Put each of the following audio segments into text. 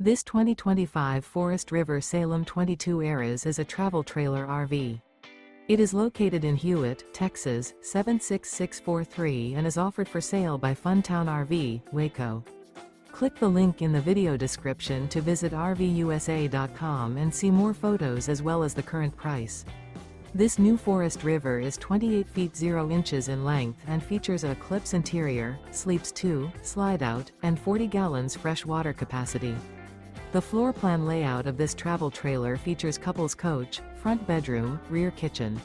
This 2025 Forest River Salem 22 Eras is a travel trailer RV. It is located in Hewitt, Texas, 76643 and is offered for sale by Funtown RV, Waco. Click the link in the video description to visit RVUSA.com and see more photos as well as the current price. This new Forest River is 28 feet 0 inches in length and features a ECLIPSE interior, sleeps 2, Slideout, and 40 gallons fresh water capacity. The floor plan layout of this travel trailer features couples coach, front bedroom, rear kitchen.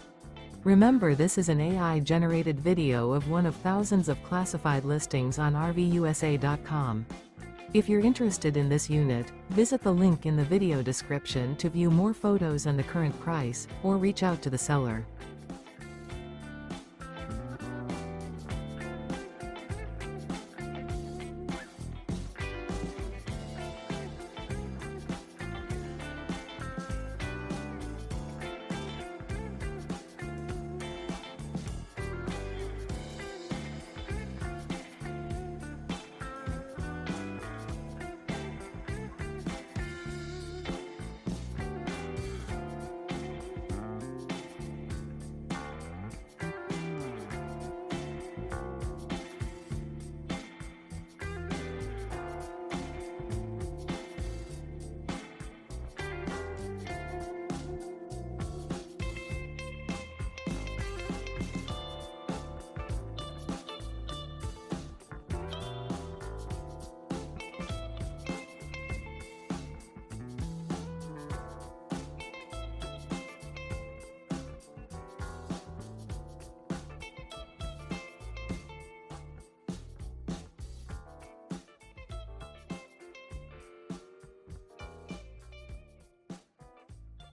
Remember, this is an AI-generated video of one of thousands of classified listings on RVUSA.com. If you're interested in this unit, visit the link in the video description to view more photos and the current price, or reach out to the seller.